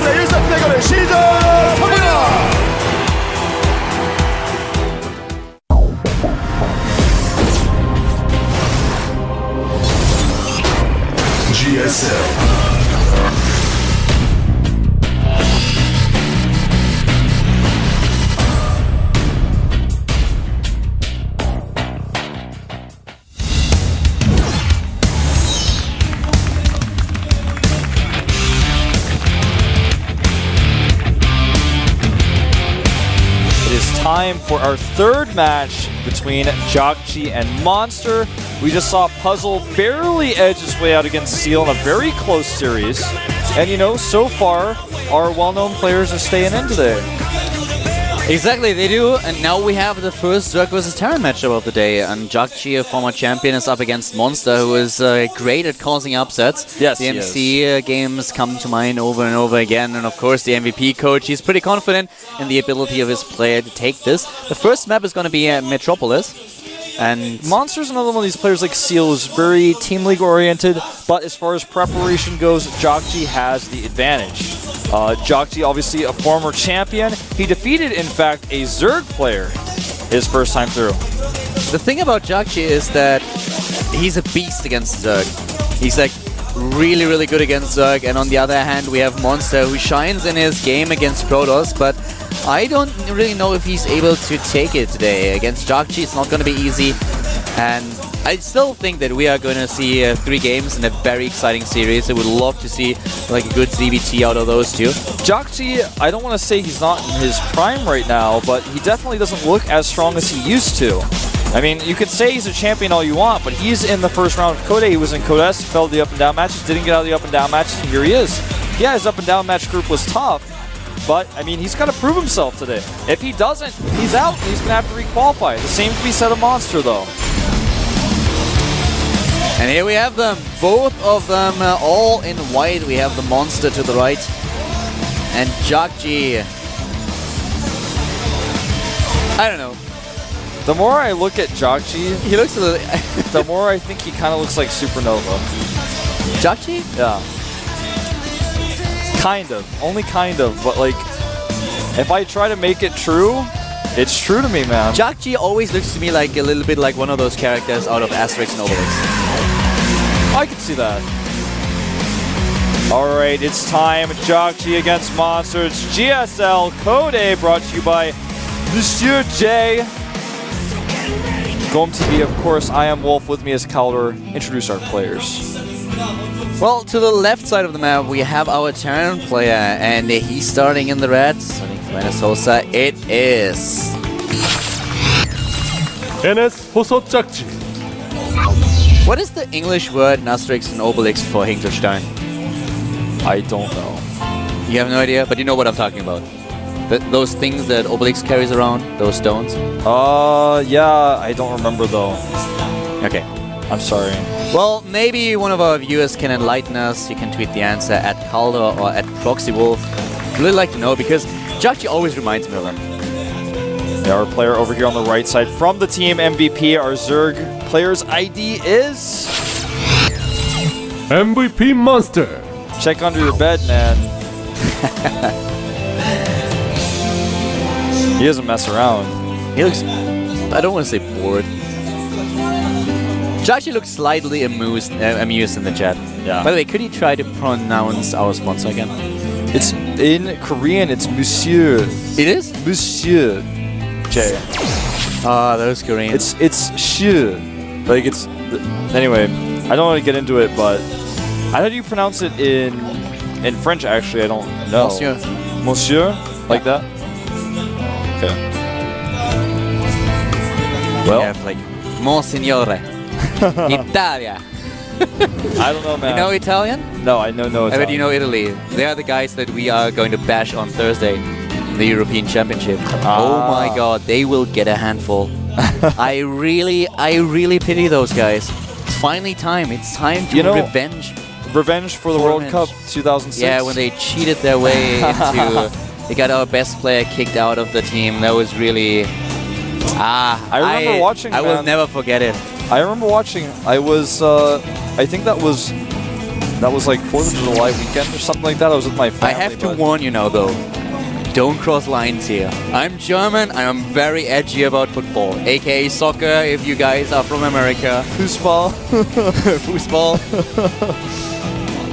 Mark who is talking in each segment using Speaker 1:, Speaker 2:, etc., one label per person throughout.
Speaker 1: 선수의 1세트 대결을 시작합니다. GSL
Speaker 2: time for our third match between jjakji and Monster. We just saw Puzzle barely edge his way out against Seal in a very close series. And you know, so far, our well-known players are staying in today.
Speaker 3: Exactly, they do. And now we have the first Zerg vs Terran matchup of the day. And jjakji, a former champion, is up against Monster, who is great at causing upsets.
Speaker 2: Yes,
Speaker 3: the MC games come to mind over and over again. And of course, the MVP coach, he's pretty confident in the ability of his player to take this. The first map is going to be Metropolis. And
Speaker 2: Monster's another one of these players like Seal who's very Team League oriented, but as far as preparation goes, jjakji has the advantage. jjakji, obviously a former champion. He defeated, in fact, a Zerg player his first time through.
Speaker 3: The thing about jjakji is that he's a beast against Zerg. He's like really, really good against Zerg, and on the other hand, we have Monster who shines in his game against Protoss, but I don't really know if he's able to take it today. Against jjakji, it's not going to be easy, and I still think that we are going to see 3 games in a very exciting series. I would love to see like a good ZBT out of those two.
Speaker 2: jjakji, I don't want to say he's not in his prime right now, but he definitely doesn't look as strong as he used to. I mean, you could say he's a champion all you want, but he's in the first round of Code. He was in Code S, fell to the up and down matches, didn't get out of the up and down matches, and here he is. Yeah, his up and down match group was tough, but, I mean, he's got to prove himself today. If he doesn't, he's out, and he's going to have to requalify. The same can be said of Monster, though.
Speaker 3: And here we have them, both of them all in white. We have the Monster to the right, and jjakji. I don't know.
Speaker 2: The more I look at jjakji,
Speaker 3: He looks a little...
Speaker 2: the more I think he kind of looks like Supernova.
Speaker 3: jjakji?
Speaker 2: Yeah. Kind of. Only kind of. But, like, if I try to make it true, it's true to me, man.
Speaker 3: jjakji always looks to me like a little bit like one of those characters out of Asterix and Obelix.
Speaker 2: I can see that. Alright, it's time. jjakji against Monster. It's GSL Code A, brought to you by Monsieur J. GOMTV, of course. I am Wolf. With me as Calder. Introduce our players.
Speaker 3: Well, to the left side of the map, we have our Terran player, and he's starting in the red. Starting for Sosa, it is
Speaker 1: NS 호소짝지.
Speaker 3: What is the English word in Asterix and Obelix for Hinkelstein?
Speaker 2: I don't know.
Speaker 3: You have no idea, but you know what I'm talking about. Those things that Obelix carries around, those stones.
Speaker 2: Yeah, I don't remember though.
Speaker 3: Okay.
Speaker 2: I'm sorry.
Speaker 3: Well, maybe one of our viewers can enlighten us. You can tweet the answer at Calder or at ProxyWolf. I'd really like to know, because jjakji always reminds me of him.
Speaker 2: Yeah, our player over here on the right side from the team MVP, our Zerg player's ID is...
Speaker 1: MVP Monster.
Speaker 2: Check under your bed, man. He doesn't mess around.
Speaker 3: He looks... I don't want to say bored. jjakji looks slightly amused in the chat.
Speaker 2: Yeah.
Speaker 3: By the way, could you try to pronounce our sponsor again?
Speaker 2: It's in Korean, it's Monsieur.
Speaker 3: It is?
Speaker 2: Monsieur J.
Speaker 3: Ah, those Koreans.
Speaker 2: It's Shi. Like it's... Anyway, I don't want to get into it, but... How do you pronounce it in French, actually? I don't know.
Speaker 3: Monsieur.
Speaker 2: Monsieur? Like that? Okay. Well,
Speaker 3: We have like Monsignore. Italia.
Speaker 2: I don't know, man.
Speaker 3: You know Italian?
Speaker 2: No, I know no
Speaker 3: I bet
Speaker 2: Italian.
Speaker 3: you know Italy. They are the guys that we are going to bash on Thursday in the European Championship. Oh my god, they will get a handful. I really pity those guys. It's finally time. It's time to revenge.
Speaker 2: Revenge for the World Cup 2006.
Speaker 3: Yeah, when they cheated their way into... They got our best player kicked out of the team. That was really...
Speaker 2: I remember watching,
Speaker 3: I will never forget it.
Speaker 2: I remember watching. I was, I think that was That was like 4th of July weekend or something like that. I was with my family.
Speaker 3: I have to
Speaker 2: but-
Speaker 3: warn you now, though. Don't cross lines here. I'm German. I am very edgy about football, aka soccer. If you guys are from America,
Speaker 2: Fußball.
Speaker 3: football.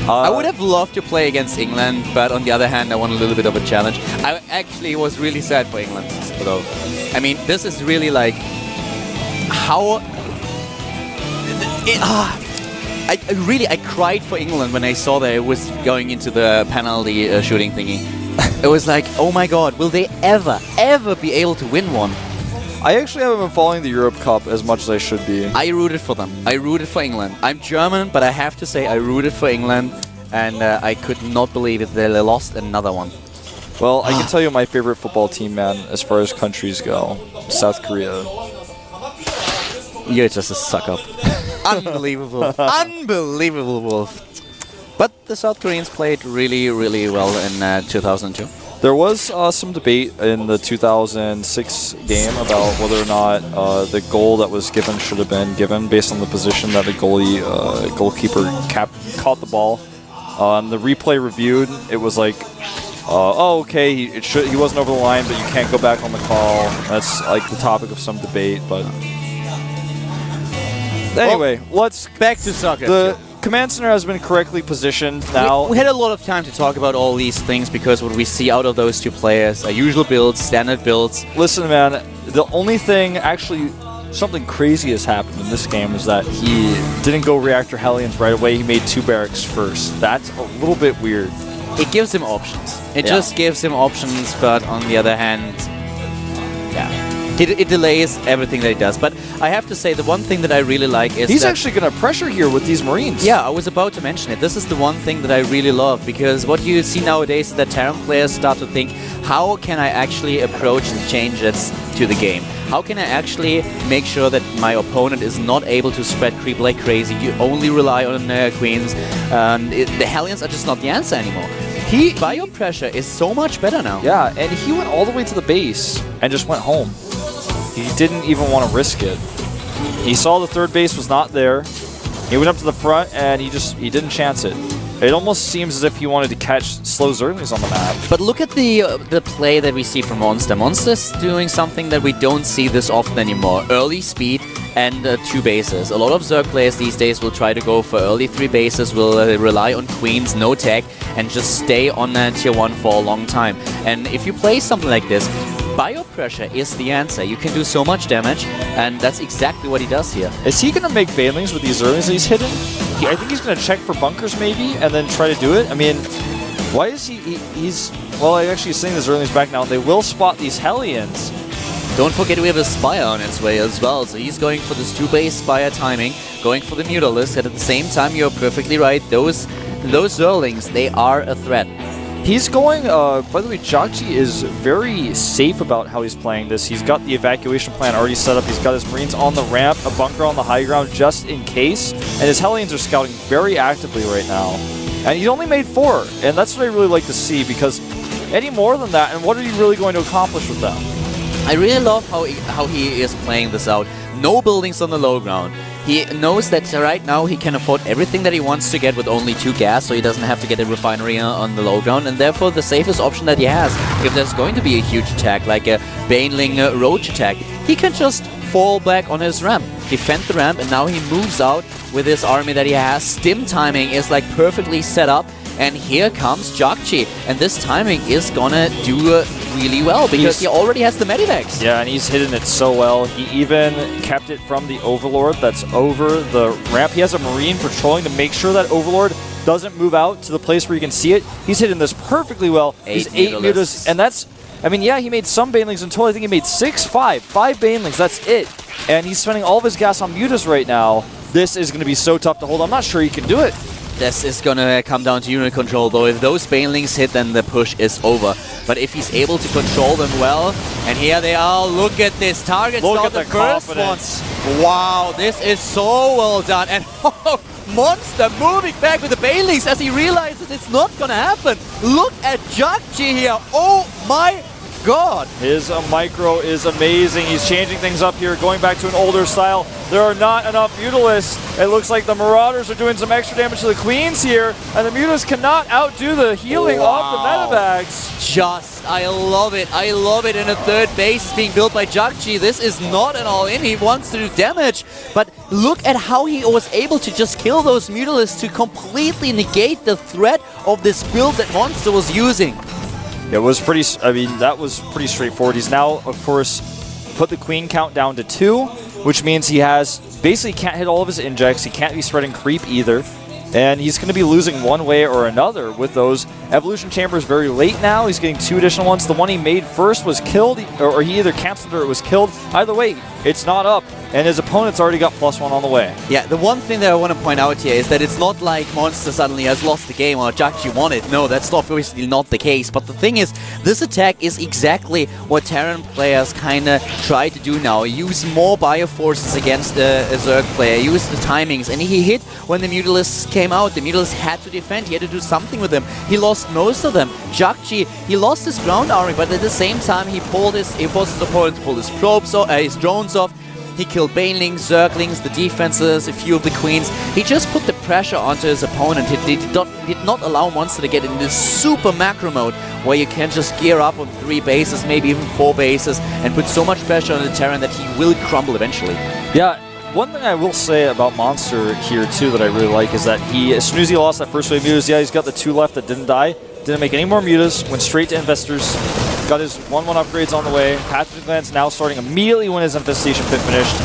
Speaker 3: I would have loved to play against England, but on the other hand, I want a little bit of a challenge. I actually was really sad for England, though. I mean, this is really like how. I cried for England when I saw that it was going into the penalty shooting thingy. It was like, oh my god, will they ever be able to win one?
Speaker 2: I actually haven't been following the Europe Cup as much as I should be.
Speaker 3: I rooted for them. I rooted for England. I'm German, but I have to say I rooted for England, and I could not believe it. They lost another one.
Speaker 2: Well, I can tell you my favorite football team, man, as far as countries go. South Korea.
Speaker 3: You're just a suck-up. Unbelievable. Unbelievable, Wolf. But the South Koreans played really, really well in 2002.
Speaker 2: There was some debate in the 2006 game about whether or not the goal that was given should have been given based on the position that the goalkeeper caught the ball. The replay reviewed, it was like, oh, okay, he wasn't over the line, but you can't go back on the call. That's like the topic of some debate, but anyway, let's
Speaker 3: back to soccer.
Speaker 2: The command center has been correctly positioned now.
Speaker 3: We had a lot of time to talk about all these things because what we see out of those two players are usual builds, standard builds.
Speaker 2: Listen, man, the only thing, actually, something crazy has happened in this game is that he didn't go Reactor Hellions right away. He made 2 barracks first. That's a little bit weird.
Speaker 3: It gives him options. It just gives him options, but on the other hand, yeah. It delays everything that he does. But I have to say, the one thing that I really like is
Speaker 2: he's
Speaker 3: that
Speaker 2: actually going to pressure here with these Marines.
Speaker 3: Yeah, I was about to mention it. This is the one thing that I really love, because what you see nowadays is that Terran players start to think, how can I actually approach the changes to the game? How can I actually make sure that my opponent is not able to spread creep like crazy? You only rely on queens. The Hellions are just not the answer anymore. Bio pressure is so much better now.
Speaker 2: Yeah, and he went all the way to the base and just went home. He didn't even want to risk it. He saw the 3rd base was not there. He went up to the front and he didn't chance it. It almost seems as if he wanted to catch slow Zerglings on the map.
Speaker 3: But look at the play that we see from Monster. Monster's doing something that we don't see this often anymore. Early speed and 2 bases. A lot of Zerg players these days will try to go for early 3 bases, will rely on queens, no tech, and just stay on tier 1 for a long time. And if you play something like this, bio pressure is the answer. You can do so much damage, and that's exactly what he does here.
Speaker 2: Is he going to make banelings with these Zerglings that he's hidden? I think he's going to check for bunkers maybe, and then try to do it. I mean, why is he's... Well, actually sending the Zerglings back now. They will spot these Hellions.
Speaker 3: Don't forget we have a Spire on its way as well, so he's going for this 2-base Spire timing, going for the Mutalisk, and at the same time, you're perfectly right, those Zerglings, they are a threat.
Speaker 2: He's going, by the way, jjakji is very safe about how he's playing this. He's got the evacuation plan already set up. He's got his Marines on the ramp, a bunker on the high ground just in case. And his Hellions are scouting very actively right now. And he's only made 4, and that's what I really like to see, because any more than that, and what are you really going to accomplish with them?
Speaker 3: I really love how he is playing this out. No buildings on the low ground. He knows that right now he can afford everything that he wants to get with only 2 gas, so he doesn't have to get a refinery on the low ground, and therefore the safest option that he has, if there's going to be a huge attack, like a Baneling Roach attack, he can just fall back on his ramp, defend the ramp, and now he moves out with his army that he has. Stim timing is like perfectly set up, and here comes jjakji, and this timing is gonna do really well because he already has the medivacs.
Speaker 2: Yeah, and he's hidden it so well. He even kept it from the Overlord that's over the ramp. He has a Marine patrolling to make sure that Overlord doesn't move out to the place where you can see it. He's hidden this perfectly well. He's 8 mutas, and that's... I mean, yeah, he made some Banelings in total. I think he made 5 Banelings, that's it. And he's spending all of his gas on mutas right now. This is going to be so tough to hold. I'm not sure he can do it.
Speaker 3: This is gonna come down to unit control, though. If those Banelings hit, then the push is over. But if he's able to control them well, and here they are, look at this. Target's not the first one. Wow, this is so well done. And Monster moving back with the Banelings as he realizes it's not gonna happen. Look at jjakji here. Oh my god!
Speaker 2: His micro is amazing. He's changing things up here, going back to an older style. There are not enough Mutalisks. It looks like the Marauders are doing some extra damage to the Queens here, and the Mutalisks cannot outdo the healing of the Metabags.
Speaker 3: I love it. I love it. And a third base is being built by jjakji. This is not an all-in. He wants to do damage. But look at how he was able to just kill those Mutalisks to completely negate the threat of this build that Monster was using.
Speaker 2: It was pretty, I mean, that was pretty straightforward. He's now, of course, put the Queen count down to 2, which means he has, basically can't hit all of his injects. He can't be spreading creep either. And he's going to be losing one way or another with those Evolution Chambers very late now. He's getting 2 additional ones. The one he made first was killed, or he either canceled or it was killed. Either way, it's not up, and his opponent's already got +1 on the way.
Speaker 3: Yeah, the one thing that I want to point out here is that it's not like Monster suddenly has lost the game or jjakji won it. No, that's obviously not the case. But the thing is, this attack is exactly what Terran players kind of try to do now. Use more Bioforces against a Zerg player, use the timings, and he hit when the Mutalisks came out. The Mutalisks had to defend, he had to do something with them. He lost most of them. jjakji, he lost his ground army, but at the same time he forced his opponent to pull his probes off, his drones off. He killed Banelings, Zerglings, the defenses, a few of the Queens. He just put the pressure onto his opponent. He did not allow Monster to get in this super macro mode where you can just gear up on 3 bases, maybe even 4 bases, and put so much pressure on the Terran that he will crumble eventually.
Speaker 2: Yeah. One thing I will say about Monster here, too, that I really like is that he, as soon as he lost that first wave of Mutas, yeah, he's got the 2 left that didn't die, didn't make any more Mutas, went straight to Investors, got his 1-1 upgrades on the way. Pathogen Glands now starting immediately when his Infestation Pit finished.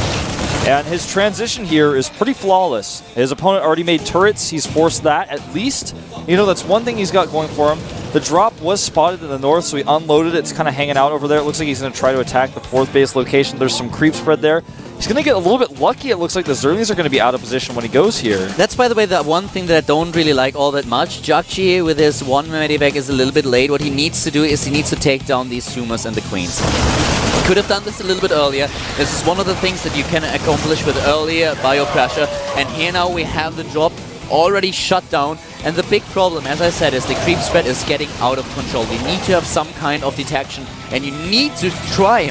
Speaker 2: And his transition here is pretty flawless. His opponent already made turrets, he's forced that at least. You know, that's one thing he's got going for him. The drop was spotted in the north, so he unloaded it. It's kind of hanging out over there. It looks like he's going to try to attack the 4th base location. There's some creep spread there. He's going to get a little bit lucky. It looks like the Zerglings are going to be out of position when he goes here.
Speaker 3: That's, by the way, the one thing that I don't really like all that much. jjakji with his 1 medivac is a little bit late. What he needs to do is he needs to take down these tumors and the Queens. He could have done this a little bit earlier. This is one of the things that you can accomplish with earlier bio pressure. And here now we have the drop already shut down. And the big problem, as I said, is the creep spread is getting out of control. You need to have some kind of detection, and you need to try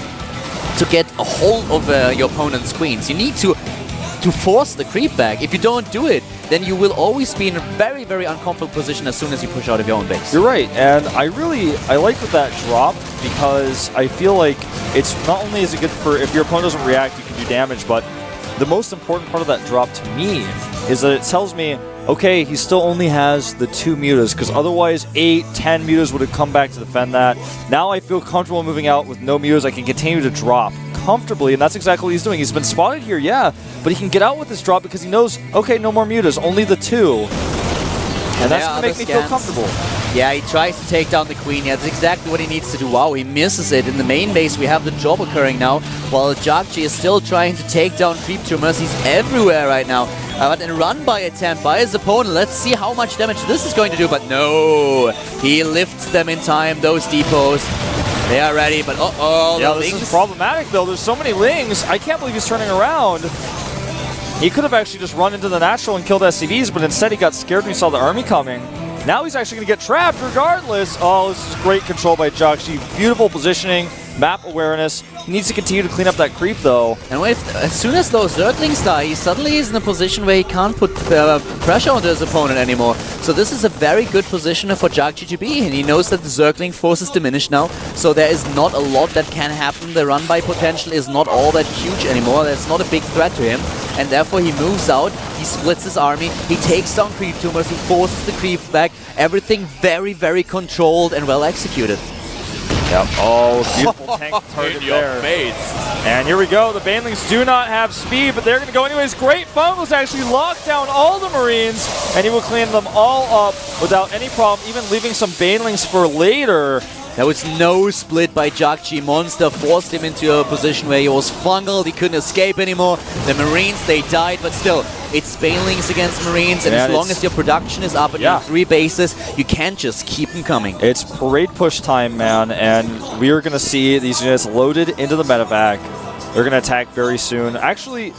Speaker 3: to get a hold of your opponent's Queens. You need to force the creep back. If you don't do it, then you will always be in a very, very uncomfortable position as soon as you push out of your own base.
Speaker 2: You're right, and I like with that drop because I feel like it's not only is it good for if your opponent doesn't react, you can do damage, but the most important part of that drop to me is that it tells me, okay, he still only has the 2 Mutas, because otherwise 8, 10 Mutas would have come back to defend that. Now I feel comfortable moving out with no Mutas. I can continue to drop comfortably, and that's exactly what he's doing. He's been spotted here, yeah, but he can get out with this drop because he knows, okay, no more Mutas, only the 2. And that's going to make me feel comfortable.
Speaker 3: Yeah, he tries to take down the Queen. Yeah, that's exactly what he needs to do. Wow, he misses it. In the main base, we have the drop occurring now, while jjakji is still trying to take down creep tumors. He's everywhere right now. But a run-by attempt by his opponent. Let's see how much damage this is going to do. But no, he lifts them in time, those depots. They are ready, but uh-oh.
Speaker 2: Yeah, this is problematic, though. There's so many Lings. I can't believe he's turning around. He could have actually just run into the natural and killed SCVs, but instead he got scared when he saw the army coming. Now he's actually going to get trapped regardless. Oh, this is great control by jjakji. Beautiful positioning, map awareness. He needs to continue to clean up that creep, though.
Speaker 3: And as soon as those Zerglings die, he suddenly is in a position where he can't put pressure onto his opponent anymore. So this is a very good position for jjakji to be in. He knows that the Zergling force is diminished now, so there is not a lot that can happen. The run-by potential is not all that huge anymore. That's not a big threat to him. And therefore he moves out, he splits his army, he takes down creep tumors, he forces the creep back. Everything very, very controlled and well executed.
Speaker 2: Yep. Oh, beautiful tank target there. And here we go. The Banelings do not have speed, but they're going to go anyways. Great Fungals actually locked down all the Marines, and he will clean them all up without any problem, even leaving some Banelings for later.
Speaker 3: There was no split by jjakji. Monster forced him into a position where he was fungled, he couldn't escape anymore. The Marines, they died, but still, it's Banelings against Marines, and as long as your production is up at your 3 bases, you can't just keep them coming.
Speaker 2: It's parade push time, man, and we are going to see these units loaded into the medevac. They're going to attack very soon. Actually,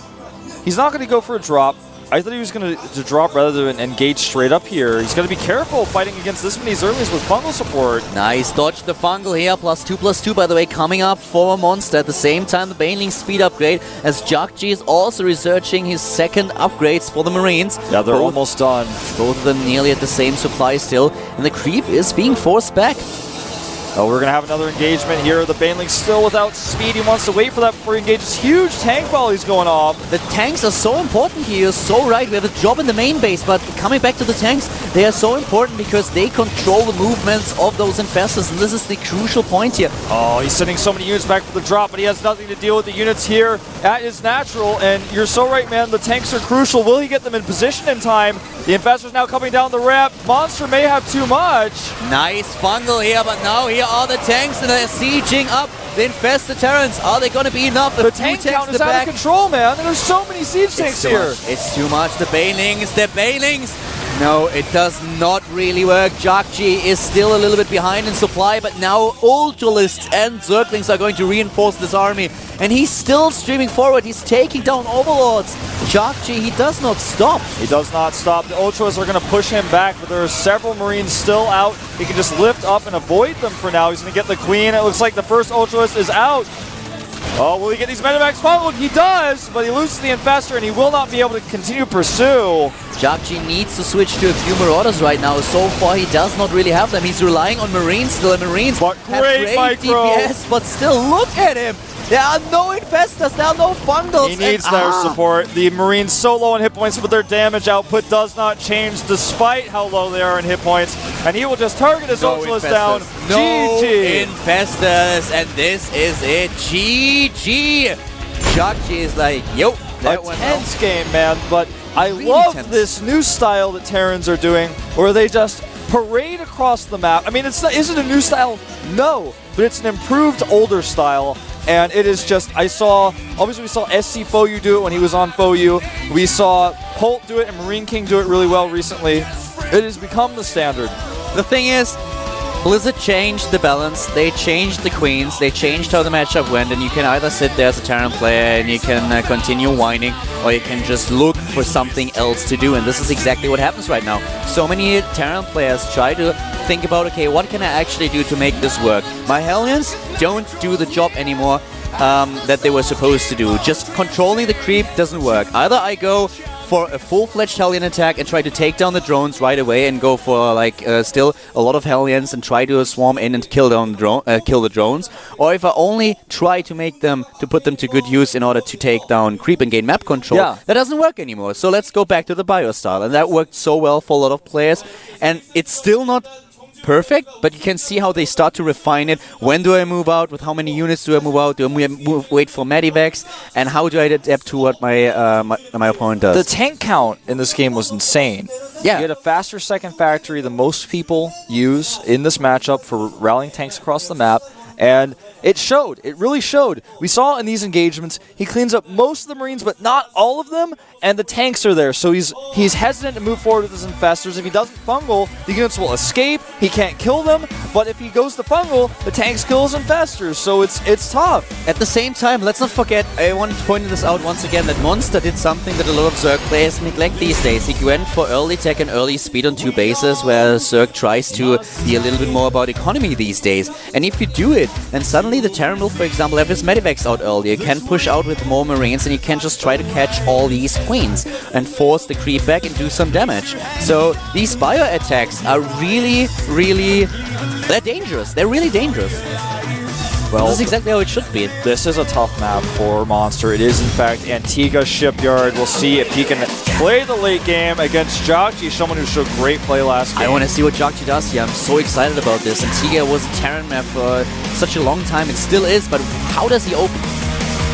Speaker 2: he's not going to go for a drop. I thought he was going to drop rather than engage straight up here. He's got to be careful fighting against this many Zerglings with fungal support.
Speaker 3: Nice dodge the fungal here, +2/+2 by the way, coming up for a Monster. At the same time, the Baneling speed upgrade, as jjakji is also researching his second upgrades for the Marines.
Speaker 2: Yeah, they're almost done.
Speaker 3: Both of them nearly at the same supply still, and the creep is being forced back.
Speaker 2: Oh, we're going to have another engagement here. The Baneling still without speed. He wants to wait for that before he engages. Huge tank volleys going off.
Speaker 3: The tanks are so important here. You're so right. We have a job in the main base, but coming back to the tanks, they are so important because they control the movements of those infestors, and this is the crucial point here.
Speaker 2: Oh, he's sending so many units back for the drop, but he has nothing to deal with the units here at his natural, and you're so right, man. The tanks are crucial. Will he get them in position in time? The infestors now coming down the ramp. Monster may have too much.
Speaker 3: Nice fungal here, but now here are the tanks, and they're sieging up the infested Terrans. Are they going to be enough?
Speaker 2: The tank count is out of control, man. There's so many siege tanks here.
Speaker 3: It's too much. The Banelings. No, it does not really work. jjakji is still a little bit behind in supply, but now Ultralists and Zerglings are going to reinforce this army. And he's still streaming forward. He's taking down Overlords. jjakji, he does not stop.
Speaker 2: He does not stop. The Ultras are going to push him back, but there are several Marines still out. He can just lift up and avoid them for now. He's going to get the Queen. It looks like the first Ultralist is out. Oh, will he get these Medivacs smuggled? He does, but he loses the Infestor, and he will not be able to continue pursue.
Speaker 3: jjakji needs to switch to a few Marauders right now. So far, he does not really have them. He's relying on Marines still, and Marines
Speaker 2: but
Speaker 3: have great
Speaker 2: micro.
Speaker 3: DPS, but still, look at him. There are no Infestors, there are no Fungals.
Speaker 2: He needs their support. The Marines so low on hit points, but their damage output does not change despite how low they are in hit points. And he will just target his Ultralist down.
Speaker 3: No
Speaker 2: GG.
Speaker 3: Infestors, and this is it. GG. jjakji is like, yo, that
Speaker 2: a
Speaker 3: one
Speaker 2: tense game, man, but I
Speaker 3: Really
Speaker 2: love
Speaker 3: tense.
Speaker 2: this new style that Terrans are doing, where they just parade across the map. I mean, is it a new style? No, but it's an improved older style. And it is just, obviously we saw SC Foyu do it when he was on Foyu. We saw Holt do it and Marine King do it really well recently. It has become the standard.
Speaker 3: The thing is, Blizzard changed the balance, they changed the queens, they changed how the matchup went, and you can either sit there as a Terran player and you can continue whining, or you can just look for something else to do, and this is exactly what happens right now. So many Terran players try to think about, okay, what can I actually do to make this work? My Hellions don't do the job anymore that they were supposed to do. Just controlling the creep doesn't work. Either I go for a full-fledged Hellion attack and try to take down the drones right away and go for still a lot of Hellions and try to swarm in and kill the drones, or if I only try to put them to good use in order to take down creep and gain map control, that doesn't work anymore. So let's go back to the bio style, and that worked so well for a lot of players, and it's still not perfect, but you can see how they start to refine it. When do I move out? With how many units do I move out? Do I wait for Medivacs? And how do I adapt to what my opponent does?
Speaker 2: The tank count in this game was insane.
Speaker 3: Yeah.
Speaker 2: You had a faster second factory than most people use in this matchup for rallying tanks across the map. And it showed. It really showed. We saw in these engagements, he cleans up most of the Marines, but not all of them, and the tanks are there. So he's hesitant to move forward with his Infestors. If he doesn't fungal, the units will escape. He can't kill them. But if he goes to fungal, the tanks kill his Infestors. So it's tough.
Speaker 3: At the same time, let's not forget, I want to point this out once again, that Monster did something that a lot of Zerg players neglect these days. He went for early tech and early speed on 2 bases, where Zerg tries to be a little bit more about economy these days. And if you do it, then suddenly the Terran will, for example, have his Medivacs out earlier, can push out with more Marines, and you can just try to catch all these queens and force the creep back and do some damage. So these bio attacks are really, they're dangerous. They're really dangerous. Well, this is exactly how it should be.
Speaker 2: This is a tough map for Monster. It is, in fact, Antigua Shipyard. We'll see if he can play the late game against jjakji, someone who showed great play last game.
Speaker 3: I want to see what jjakji does here. I'm so excited about this. Antigua was a Terran map for such a long time. It still is, but how does he open